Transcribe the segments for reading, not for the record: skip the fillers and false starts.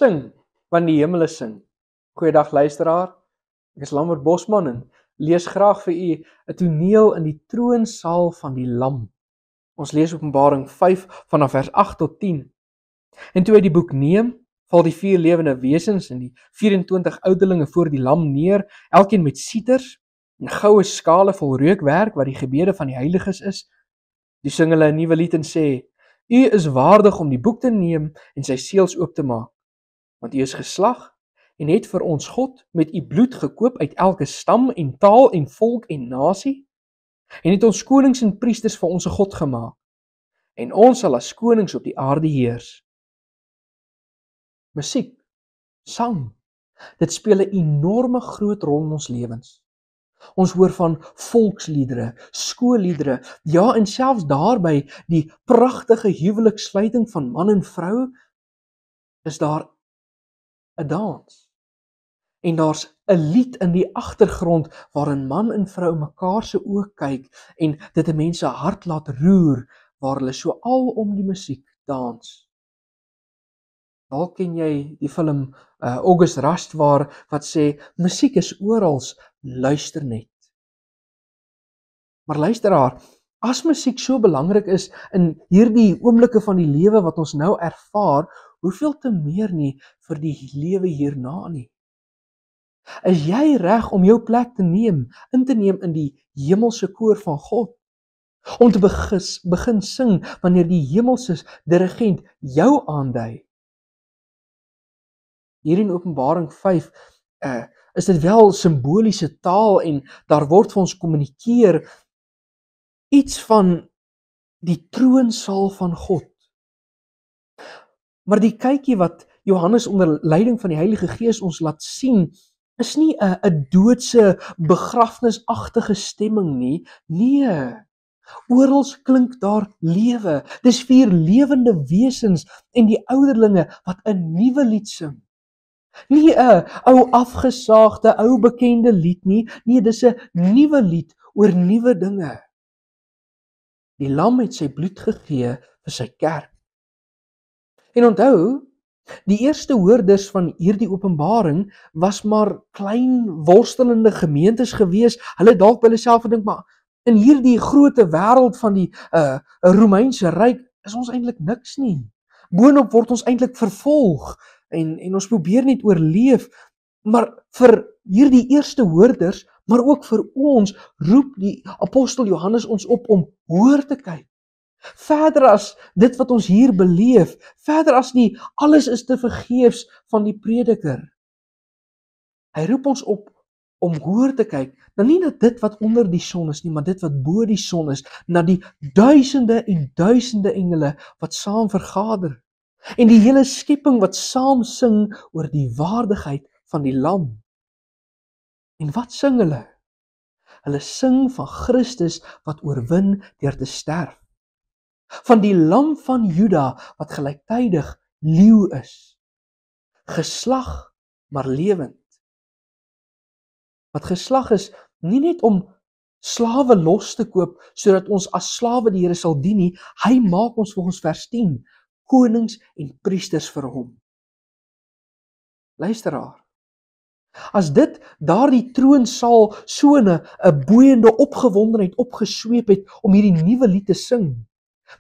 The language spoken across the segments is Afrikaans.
Sing, want die hemele sing. Goeiedag luisteraar, ek is Lambert Bosman en lees graag vir u 'n toneel in die troonsaal van die Lam. Ons lees Openbaring 5 vanaf vers 8 tot 10. En toe hy die boek neem, val die 4 lewende wesens en die 24 ouderlinge voor die Lam neer, elkeen met sieters en goue skale vol reukwerk wat die gebede van die heiliges is. Toe sing hulle 'n nuwe lied en sê: U is waardig om die boek te neem en sy seels oop te maak, want u is geslag en het vir ons God met u bloed gekoop uit elke stam en taal en volk en nasie, en het ons konings en priesters vir ons God gemaak, en ons sal as konings op die aarde heers. Musiek, sang, dit speel 'n enorme groot rol in ons lewens. Ons hoor van volksliedere, skoolliedere, ja, en selfs daarby die pragtige huwelikssluiting van man en vrou, is daar 'n dans. En daar's 'n lied in die agtergrond waarin man en vrou mekaar se oë kyk en dit 'n mens se hart laat roer, waar hulle so al om die musiek dans. Dalk ken jy die film August Rust wat sê musiek is oral, luister net. Maar luisteraar, as musiek so belangrik is in hierdie oomblikke van die lewe wat ons nou ervaar, hoeveel te meer nie vir die lewe hierna nie. Is jy reg om jou plek in te neem in die hemelse koor van God? Om te begin sing wanneer die hemelse dirigent jou aandui? Hier in Openbaring 5 is dit wel simboliese taal en daar word vir ons kommunikeer iets van die troonsaal van God. Maar die kykie wat Johannes onder leiding van die Heilige Gees ons laat sien, is nie 'n doodse begrafnisagtige stemming nie. Nee, oral klink daar lewe. Dis 4 lewende wesens en die ouderlinge wat 'n nuwe lied sing. Nie 'n ou afgesaagde, ou bekende lied nie. Nee, dis 'n nuwe lied oor nuwe dinge. Die Lam het sy bloed gegee vir sy kerk. En onthou, die eerste hoorders van hierdie openbaring was maar klein worstelende gemeentes gewees. Hulle dalk by hulle self gedink, maar in hierdie groot wêreld van die Romeinse ryk is ons eintlik niks nie. Boonop word ons eintlik vervolg en ons probeer net oorleef. Maar vir hierdie eerste hoorders, maar ook vir ons, roep die apostel Johannes ons op om hoër te kyk. Verder as dit wat ons hier beleef, verder as nie alles is te vergeefs van die prediker. Hy roep ons op om hoër te kyk, nie na dit wat onder die son is nie, maar dit wat bo die son is, na die duisende en duisende engele wat saam vergader, en die hele skepping wat saam sing oor die waardigheid van die Lam. En wat sing hulle? Hulle sing van Christus wat oorwin deur te sterf. Van die Lam van Juda wat gelyktydig leeu is. Geslag, maar lewend. Wat geslag is, nie net om slawe los te koop, sodat ons as slawe die Here sal dien nie, hy maak ons volgens vers 10, konings en priesters vir hom. Luisteraar, as dit daardie troonsaal so 'n boeiende opgewondenheid opgesweep het om hierdie nuwe lied te sing,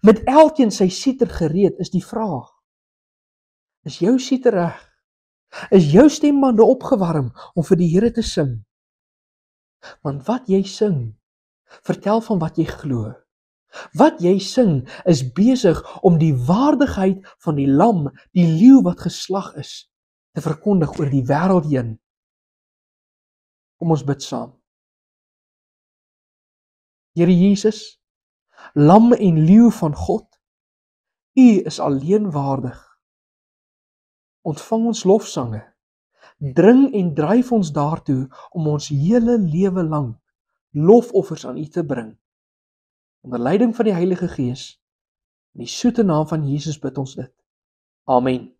met elkeen sy sieter gereed, is die vraag: is jou sieter reg? Is jou stembande opgewarm om vir die Here te sing? Want wat jy sing, vertel van wat jy glo. Wat jy sing is besig om die waardigheid van die Lam, die leeu wat geslag is, te verkondig oor die wêreld heen. Kom ons bid saam. Here Jesus, Lam en leeu van God, U is alleen waardig. Ontvang ons lofsange, dring en dryf ons daartoe om ons hele lewe lank lofoffers aan U te bring. Onder leiding van die Heilige Gees, in die soete naam van Jesus bid ons dit. Amen.